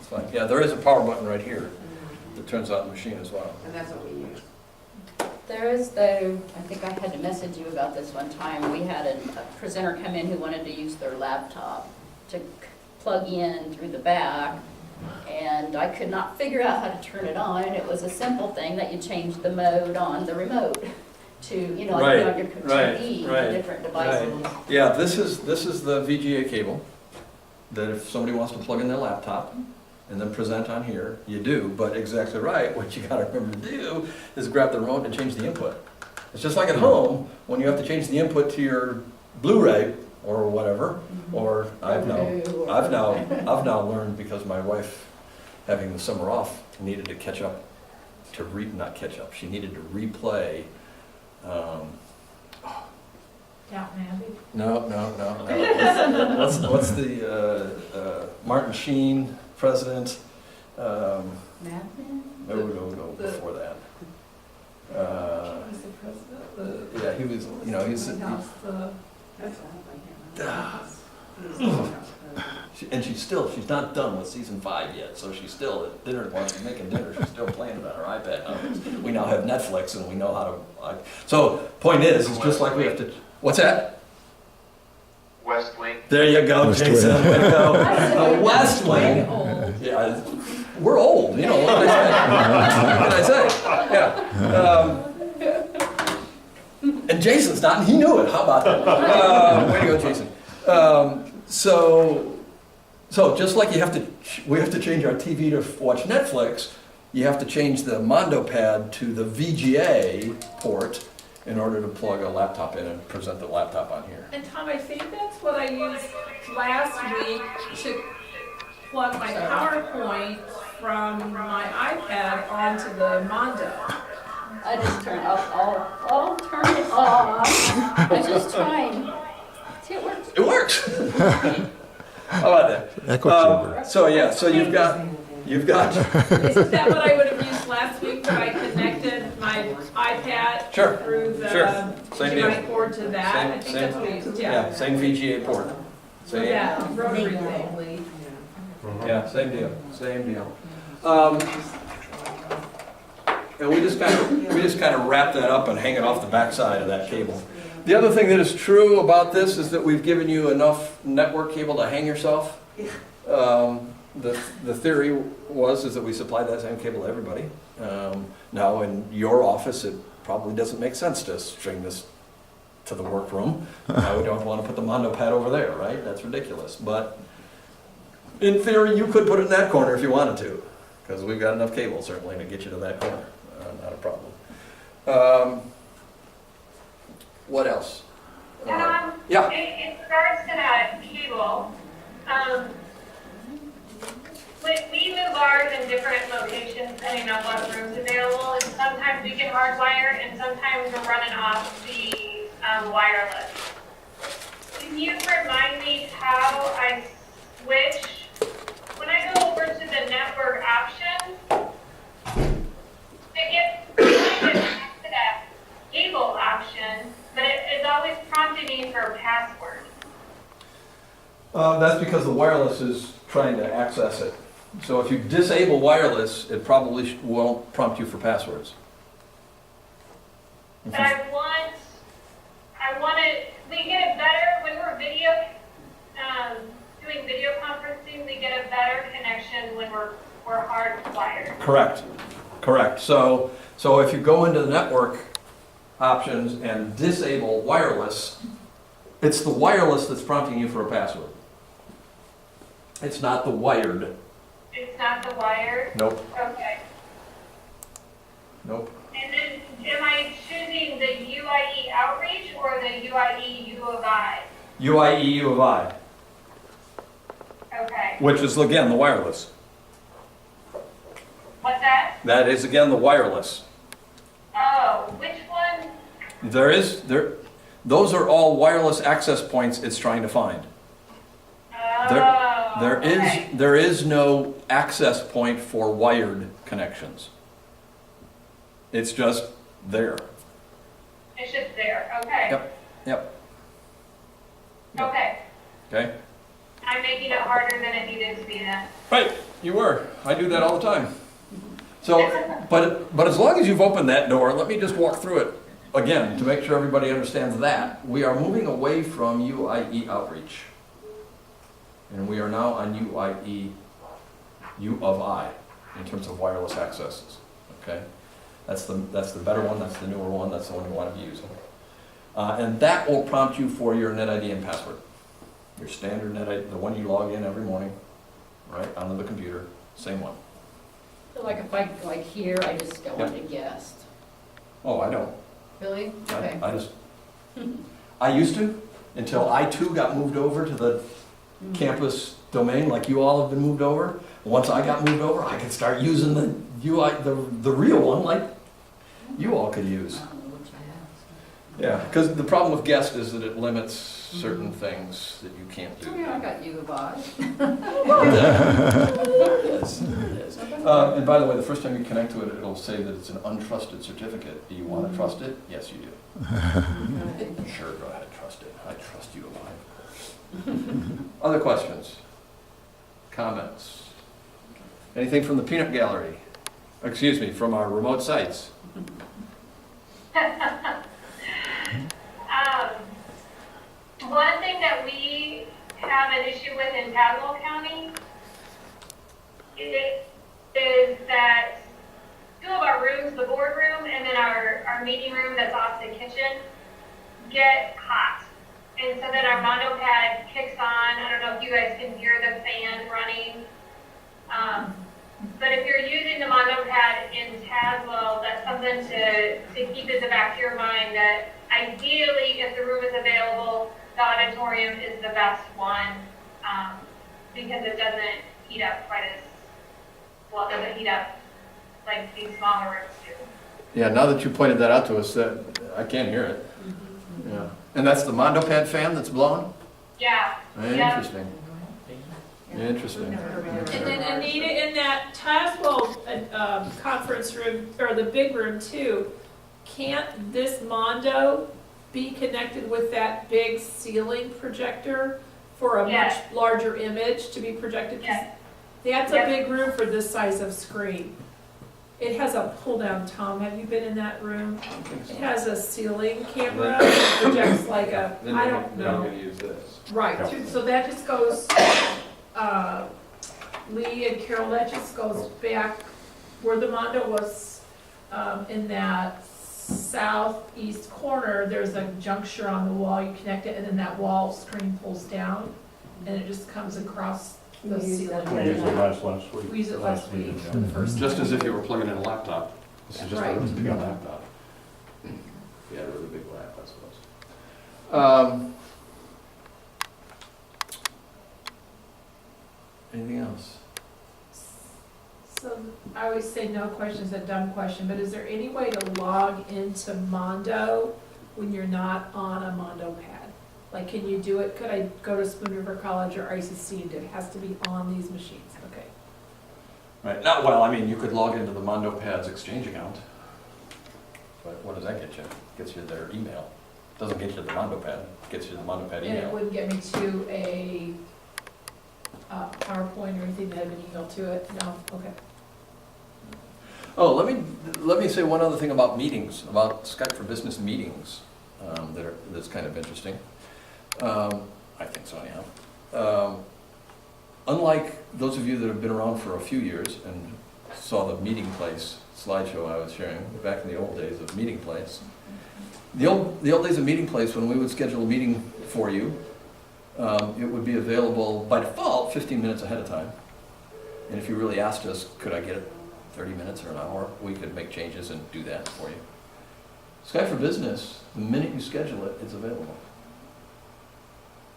That's fine. Yeah, there is a power button right here that turns on the machine as well. And that's what we use. There is though, I think I had to message you about this one time, we had a presenter come in who wanted to use their laptop to plug in through the back, and I could not figure out how to turn it on. It was a simple thing that you change the mode on the remote to, you know, like on your TV, the different devices. Yeah, this is the VGA cable that if somebody wants to plug in their laptop and then present on here, you do, but exactly right, what you gotta remember to do is grab the remote and change the input. It's just like at home, when you have to change the input to your Blu-ray or whatever, or I've now learned, because my wife, having the summer off, needed to catch up, not catch up, she needed to replay, Downton Abbey. no. What's the, Martin Sheen, president, Mad Men? no, before that. He's the president. Yeah, he was, you know, he's, White House, That's all I can't and she's not done with season 5 yet, so she's still at dinner, while she's making dinner, she's still playing it on her iPad now. We now have Netflix and we know how to, so, point is, it's just like we have to, what's that? West Wing. There you go, West Jason, Wing. way to go. The West Way Wing. old. Yeah, we're old, you know, what can I say? What can I say? Yeah. And Jason's not, and he knew it, how about that? Way to go, Jason. So just like we have to change our TV to watch Netflix, you have to change the Mondopad to the VGA port in order to plug a laptop in and present the laptop on here. And Tom, I think that's what I used last week to plug my PowerPoint from my iPad onto the Mondo. I just turn, I'll turn it off. I just trying. See, it works. It works! How about that? Echo chamber. So yeah, so you've got, Isn't that what I would have used last week, where I connected my iPad Sure, through the sure. Same deal. HDMI cord to that? I think that's what I used, yeah, same VGA port. Same, Yeah, rotary thing. yeah, same deal. And we just kind of wrap that up and hang it off the backside of that cable. The other thing that is true about this is that we've given you enough network cable to hang yourself. The theory is that we supplied that same cable to everybody. Now in your office, it probably doesn't make sense to string this to the workroom. Now we don't want to put the Mondopad over there, right? That's ridiculous. But in theory, you could put it in that corner if you wanted to, because we've got enough cable certainly to get you to that corner. Not a problem. What else? Yeah. In regards to that cable, we move ours in different locations depending on what room's available, and sometimes we get hardwired and sometimes we're running off the wireless. Can you remind me how I switch? When I go over to the network option, it gets back to that cable option, but it's always prompting me for a password. That's because the wireless is trying to access it. So if you disable wireless, it probably won't prompt you for passwords. But I want it, we get it better when we're doing video conferencing, we get a better connection when we're hardwired. Correct. So if you go into the network options and disable wireless, it's the wireless that's prompting you for a password. It's not the wired. It's not the wired? Nope. Okay. Nope. And then am I choosing the UIE outreach or the UIE U of I? UIE U of I, Okay. which is again the wireless. What's that? That is again the wireless. Oh, which one? Those are all wireless access points it's trying to find. Oh, okay. There is no access point for wired connections. It's just there. It's just there, okay. Yep. Okay. Okay. I'm making it harder than it needed to be then. Right, you were. I do that all the time. So, but as long as you've opened that door, let me just walk through it again to make sure everybody understands that. We are moving away from UIE outreach. And we are now on UIE U of I in terms of wireless accesses, okay? That's the better one, that's the newer one, that's the one you want to be using. And that will prompt you for your NetID and password. Your standard NetID, the one you log in every morning, right, onto the computer, same one. So like if I, like here, I just go Yep. on to guest. Oh, I don't. Really? Okay. I just, I used to, until I too got moved over to the campus domain like you all have been moved over. Once I got moved over, I could start using the UI, the real one like you all could use. I don't know which I have. Yeah, because the problem with guest is that it limits certain things that you can't do. Oh yeah, I got you a buy. Yes, it is. And by the way, the first time you connect to it, it'll say that it's an untrusted certificate. Do you want to trust it? Yes, you do. Sure, go ahead, trust it. I trust you alive. Other questions? Comments? Anything from the peanut gallery? Excuse me, from our remote sites? One thing that we have an issue with in Tazewell County is that two of our rooms, the boardroom and then our meeting room that's off the kitchen, get hot. And so then our Mondopad kicks on. I don't know if you guys can hear the fan running. But if you're using the Mondopad in Tazewell, that's something to keep in the back of your mind that ideally, if the room is available, the auditorium is the best one because it doesn't heat up quite as well. It doesn't heat up like these smaller rooms do. Yeah, now that you pointed that out to us, that I can't hear it. Yeah. And that's the Mondopad fan that's blowing? Yeah. Yeah. Interesting. Interesting. And then Anita, in that Tazewell conference room, or the big room too, can't this Mondo be connected with that big ceiling projector for a much Yes. larger image to be projected? 'Cause Yes. that's a Yep. big room for this size of screen. It has a pull down, Tom, have you been in that room? It has a ceiling camera that projects like a, I don't know. use this. Right, so that just goes, Lee and Carol, that just goes back where the Mondo was, in that southeast corner, there's a juncture on the wall, you connect it, and then that wall screen pulls down, and it just comes across the We used ceiling. that We used it last week. We used it last week, yeah. for the first Just time. as if you were plugging in a laptop. This is just Right. a big laptop. Yeah, a really big lap, I suppose. Anything else? So I always say no question is a dumb question, but is there any way to log into Mondo when you're not on a Mondo pad? Like, can you do it? Could I go to Spoon River College or ICC and do it? It has to be on these machines, okay? Right, not, well, I mean, you could log into the Mondopad's Exchange account. But what does that get you? Gets you their email. Doesn't get you the Mondopad, gets you the Mondopad And it email. wouldn't get me to a PowerPoint or anything that had been emailed to it? No, okay. Oh, let me say one other thing about meetings, about Skype for Business meetings, that's kind of interesting. I think so anyhow. Unlike those of you that have been around for a few years and saw the meeting place slideshow I was sharing back in the old days of meeting place, the old days of meeting place, when we would schedule a meeting for you, it would be available by default 15 minutes ahead of time. And if you really asked us, could I get it 30 minutes or an hour, we could make changes and do that for you. Skype for Business, the minute you schedule it, it's available.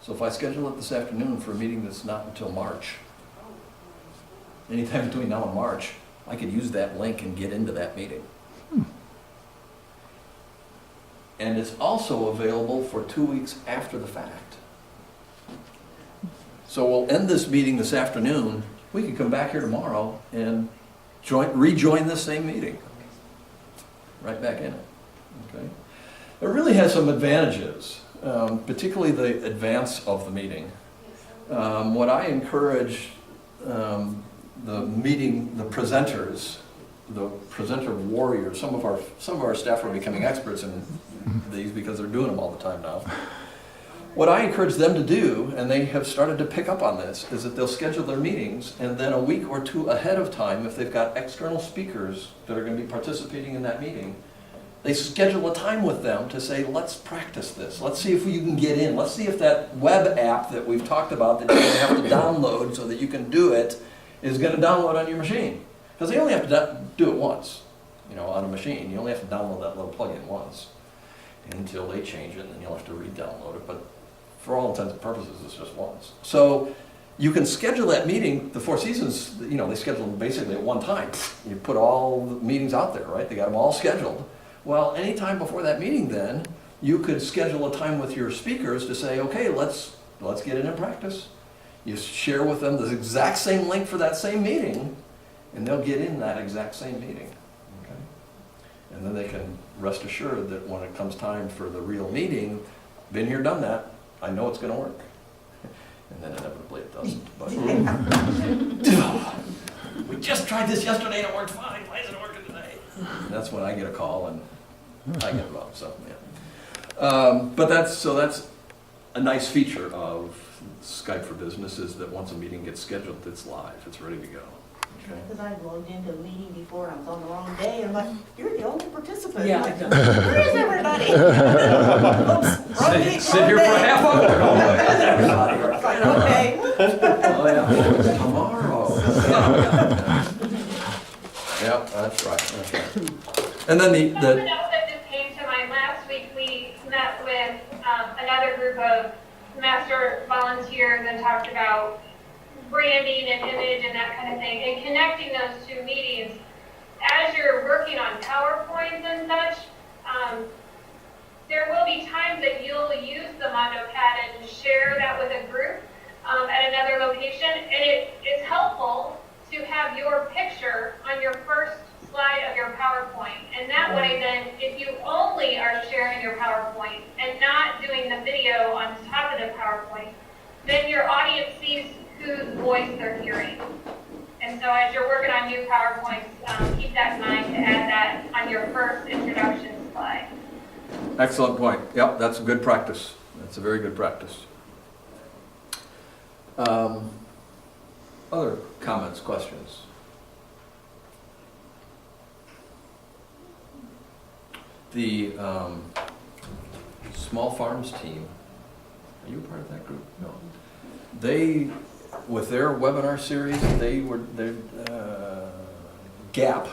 So if I schedule it this afternoon for a meeting that's not until March, anytime between now and March, I could use that link and get into that meeting. And it's also available for 2 weeks after the fact. So we'll end this meeting this afternoon. We could come back here tomorrow and rejoin this same meeting. Right back in it. Okay? It really has some advantages, particularly the advance of the meeting. What I encourage the presenters, the presenter warriors, some of our staff are becoming experts in these because they're doing them all the time now. What I encourage them to do, and they have started to pick up on this, is that they'll schedule their meetings, and then a week or two ahead of time, if they've got external speakers that are going to be participating in that meeting, they schedule a time with them to say, let's practice this. Let's see if you can get in. Let's see if that web app that we've talked about that you have to download so that you can do it is going to download on your machine. Because they only have to do it once, on a machine. You only have to download that little plugin once until they change it, and then you'll have to re-download it. But for all intents and purposes, it's just once. So you can schedule that meeting. The Four Seasons, they schedule them basically at one time. You put all the meetings out there, right? They got them all scheduled. Well, any time before that meeting then, you could schedule a time with your speakers to say, okay, let's get in and practice. You share with them the exact same link for that same meeting, and they'll get in that exact same meeting. Okay? And then they can rest assured that when it comes time for the real meeting, been here, done that, I know it's going to work. And then inevitably it doesn't. But we just tried this yesterday and it worked fine. Why isn't it working today? And that's when I get a call and I get involved. So yeah. But that's a nice feature of Skype for Business, is that once a meeting gets scheduled, it's live. It's ready to go. Okay. Because I logged into a meeting before and I was on the wrong day, and I'm like, you're the only participant. Yeah. Like, where is everybody? Oops, wrong meeting, Sit wrong here for a day. half hour. Oh, where's everybody? It's like, okay. Oh, yeah. Tomorrow. Yep, that's right. Okay. And then Something else that just came to mind, last week we met with another group of master volunteers and talked about branding and image and that kind of thing, and connecting those two meetings. As you're working on PowerPoints and such, there will be times that you'll use the Mondopad and share that with a group at another location, and it is helpful to have your picture on your first slide of your PowerPoint. And that way then, if you only are sharing your PowerPoint and not doing the video on top of the PowerPoint, then your audience sees whose voice they're hearing. And so as you're working on new PowerPoints, keep that in mind to add that on your first introduction slide. excellent point. Yep, that's a good practice. That's a very good practice. Other comments, questions? The Small Farms team, are you a part of that group? No. They, with their webinar series, GAP.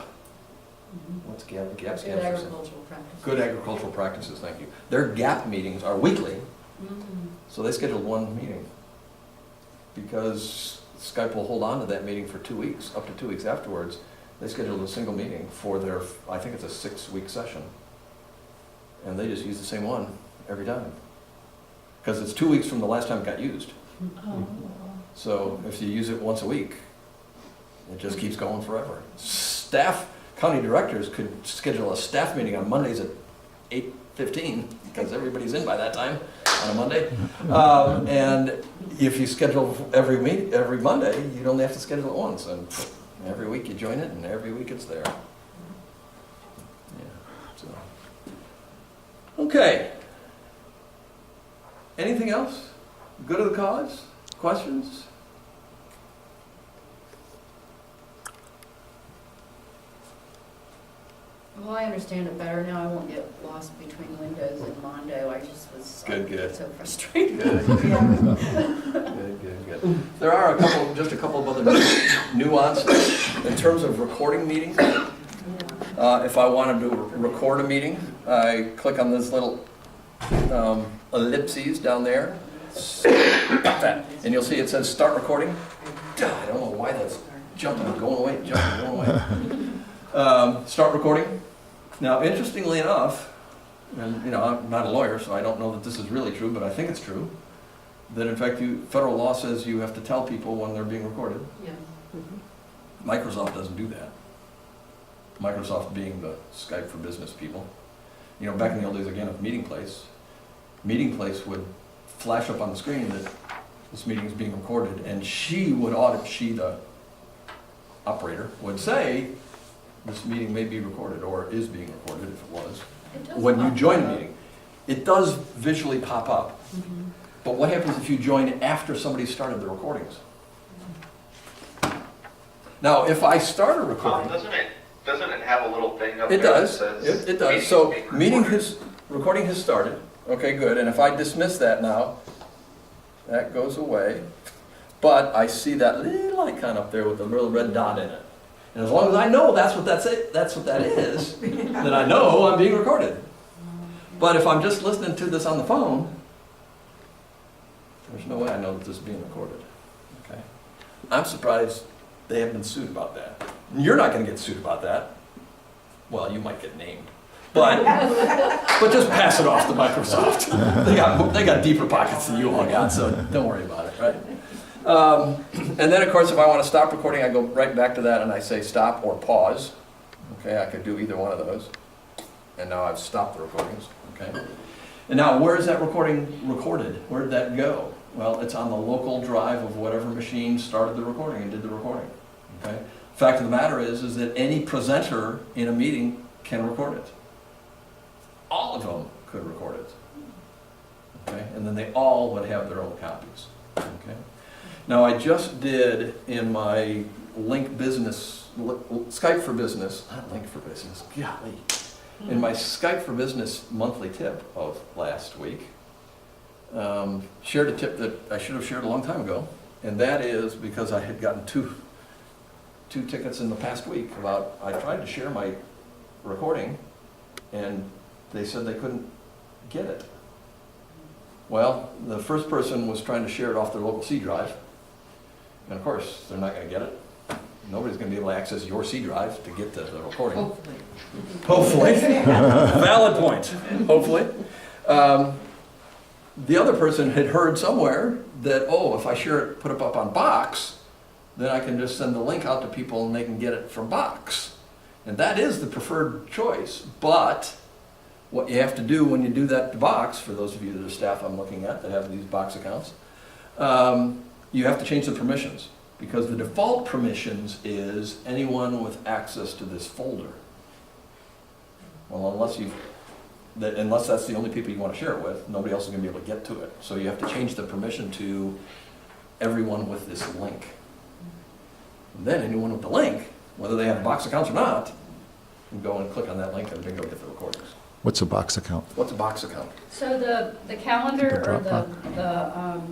What's GAP? GAP Good stands for something. agricultural practice. Good agricultural practices, thank you. Their GAP meetings are weekly, so they scheduled one meeting. Because Skype will hold on to that meeting for 2 weeks, up to 2 weeks afterwards. They scheduled a single meeting for their, I think it's a 6-week session. And they just use the same one every time. Because it's 2 weeks from the last time it got used. Oh. So if you use it once a week, it just keeps going forever. Staff, county directors could schedule a staff meeting on Mondays at 8:15, because everybody's in by that time on a Monday. And if you schedule every Monday, you'd only have to schedule it once, and every week you join it, and every week it's there. Yeah, so. Okay. Anything else? Good of the cause? Questions? Well, I understand it better now. I won't get lost between Windows and Mondo. I just was Good. so frustrated. Good. There are just a couple of other nuances in terms of recording meetings. If I wanted to record a meeting, I click on this little ellipses down there. Got that. And you'll see it says start recording. I don't know why that's jumping, going away. Start recording. Now, interestingly enough, and I'm not a lawyer, so I don't know that this is really true, but I think it's true, that in fact federal law says you have to tell people when they're being recorded. Yeah. Microsoft doesn't do that. Microsoft being the Skype for Business people. Back in the old days, again, of Meeting Place would flash up on the screen that this meeting is being recorded, and she, the operator, would say, this meeting may be recorded, or is being recorded if it was, It does when you pop join a up. meeting. It does visually pop up, but what happens if you join after somebody started the recordings? Now, if I start a recording, Doesn't it have a little thing up there it that does, says? it does, so being recorded? recording has started, okay, good, and if I dismiss that now, that goes away, but I see that little icon up there with the little red dot in it. And as long as I know that's what that is, then I know I'm being recorded. But if I'm just listening to this on the phone, there's no way I know that this is being recorded, okay? I'm surprised they haven't been sued about that. You're not gonna get sued about that. Well, you might get named, but just pass it off to Microsoft. They got deeper pockets than you all got, so don't worry about it, right? And then, of course, if I want to stop recording, I go right back to that and I say stop or pause. Okay, I could do either one of those. And now I've stopped the recordings, okay? And now, where is that recording recorded? Where did that go? Well, it's on the local drive of whatever machine started the recording and did the recording, okay? Fact of the matter is that any presenter in a meeting can record it. All of them could record it, okay? And then they all would have their own copies, okay? Now, I just did in my Link Business, Skype for Business, not Link for Business, golly. In my Skype for Business monthly tip of last week, shared a tip that I should have shared a long time ago, and that is because I had gotten two tickets in the past week about, I tried to share my recording, and they said they couldn't get it. Well, the first person was trying to share it off their local C drive, and of course, they're not going to get it. Nobody's going to be able to access your C drive to get the recording. Hopefully. Hopefully. Valid point. Hopefully. The other person had heard somewhere that, oh, if I share it, put it up on Box, then I can just send the link out to people and they can get it from Box. And that is the preferred choice. But what you have to do when you do that to Box, for those of you that are staff I'm looking at that have these Box accounts, you have to change the permissions. Because the default permissions is anyone with access to this folder. Well, unless that's the only people you want to share it with, nobody else is going to be able to get to it. So you have to change the permission to everyone with this link. And then anyone with the link, whether they have Box accounts or not, can go and click on that link and bingo get the recordings. What's a Box account? What's a Box account? So the calendar or the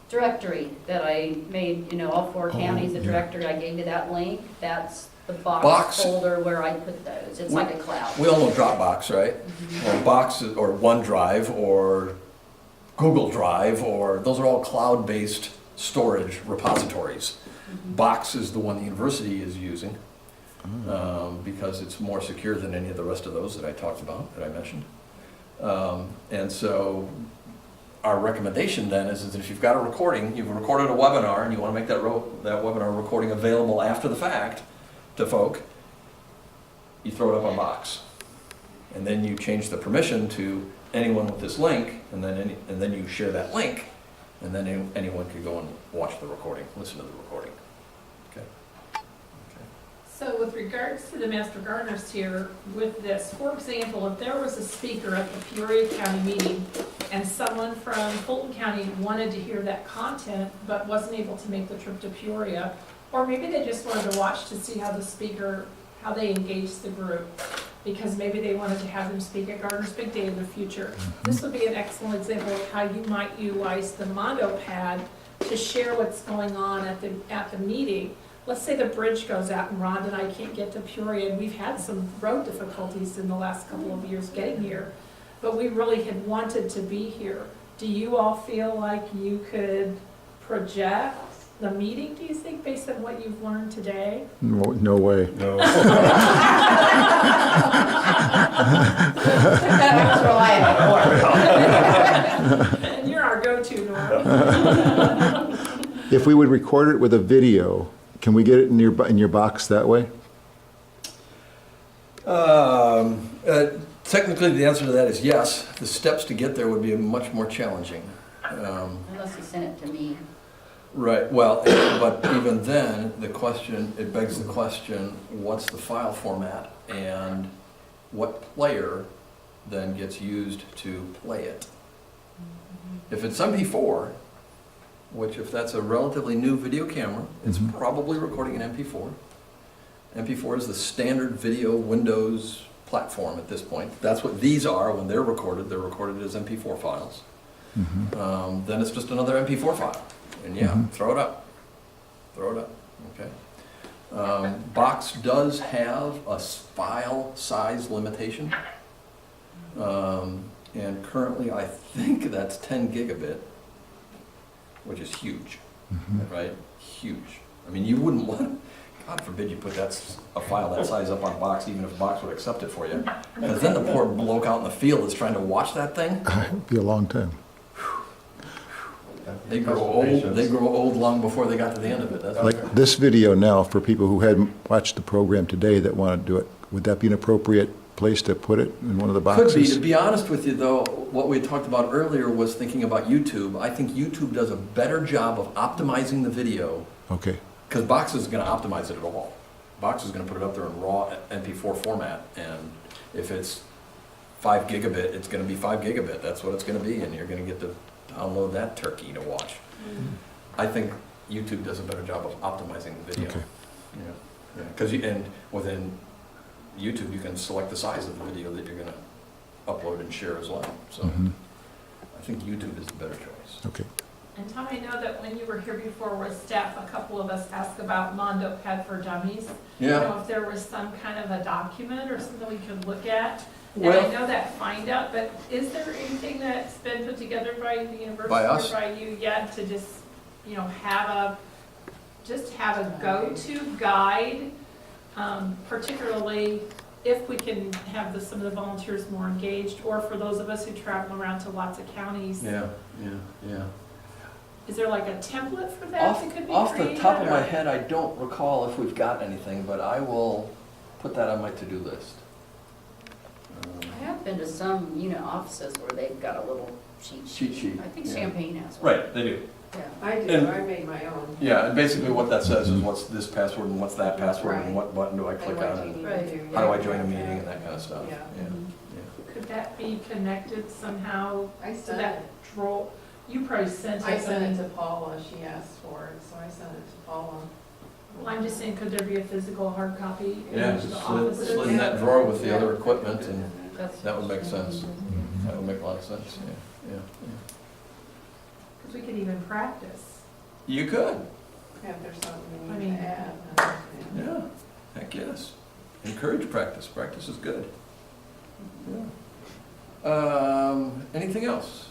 directory that I made, all 4 counties, the directory, I gave you that link, that's the box folder where I put those. It's like a cloud. We all know Dropbox, right? Or Box or OneDrive or Google Drive, or those are all cloud-based storage repositories. Box is the one the university is using because it's more secure than any of the rest of those that I talked about, that I mentioned. And so our recommendation then is that if you've got a recording, you've recorded a webinar and you want to make that webinar recording available after the fact to folk, you throw it up on Box. And then you change the permission to anyone with this link, and then you share that link, and then anyone can go and watch the recording, listen to the recording. Okay. So with regards to the master gardeners here, with this, for example, if there was a speaker at the Peoria County meeting and someone from Fulton County wanted to hear that content but wasn't able to make the trip to Peoria, or maybe they just wanted to watch to see how the speaker, how they engaged the group, because maybe they wanted to have them speak at Gardeners Big Day in the future. This would be an excellent example of how you might utilize the Mondopad to share what's going on at the meeting. Let's say the bridge goes out and Rhonda and I can't get to Peoria, and we've had some road difficulties in the last couple of years getting here, but we really had wanted to be here. Do you all feel like you could project the meeting, do you think, based on what you've learned today? No way. No. And you're our go-to, Norm. If we would record it with a video, can we get it in your box that way? Technically, the answer to that is yes. The steps to get there would be much more challenging. Unless you send it to me. Right, well, but even then, the question, it begs the question, what's the file format and what player then gets used to play it? If it's MP4, which if that's a relatively new video camera, it's probably recording in MP4. MP4 is the standard video Windows platform at this point. That's what these are when they're recorded as MP4 files. Then it's just another MP4 file. And yeah, throw it up, okay? Box does have a file size limitation. And currently, I think that's 10 gigabit, which is huge, right? Huge. I mean, you wouldn't want, God forbid you put a file that size up on Box, even if Box would accept it for you. Because then the poor bloke out in the field is trying to watch that thing. It'd be a long time. They grow old long before they got to the end of it, that's for sure. Like this video now, for people who hadn't watched the program today that want to do it, would that be an appropriate place to put it in one of the boxes? Could be. To be honest with you, though, what we talked about earlier was thinking about YouTube. I think YouTube does a better job of optimizing the video, Okay, because Box is going to optimize it at all. Box is going to put it up there in raw MP4 format, and if it's 5 gigabit, it's going to be 5 gigabit. That's what it's going to be, and you're going to get to download that turkey to watch. I think YouTube does a better job of optimizing the video. Okay. Yeah, because and within YouTube, you can select the size of the video that you're going to upload and share as well. So I think YouTube is the better choice. okay. And Tom, I know that when you were here before with staff, a couple of us asked about Mondopad for Dummies. You know, if there was some kind of a document or something we could look at. And I know that find out, but is there anything that's been put together by the university By us? or by you yet to just, you know, have a go-to guide, particularly if we can have some of the volunteers more engaged, or for those of us who travel around to lots of counties? Yeah. Is there like a template for that that could be Off the created, top of my or- head, I don't recall if we've got anything, but I will put that on my to-do list. I have been to some unit offices where they've got a little cheat Cheat sheet, I think yeah. Champaign has one. Right, they do. Yeah. I do, And- I made my own. Yeah, and basically what that says is what's this password and what's that password and Right. what button do I And click what on you and need Right. to do, how do yeah. I join a meeting and that kind of stuff. Yeah. Yeah. Could that be connected somehow I to sent that it, draw? You probably sent it. I sent it but- to Paula, she asked for it, so I sent it to Paula. Well, I'm just saying, could there be a physical hard copy in Yeah, each of the just offices? slid in that drawer with the other equipment and That's- that would make sense. That would make a lot of sense, yeah. Because we could even practice. You could, Yeah, if there's something I we mean- need to add. yeah, heck yes. Encourage practice, practice is good. Yeah. Anything else?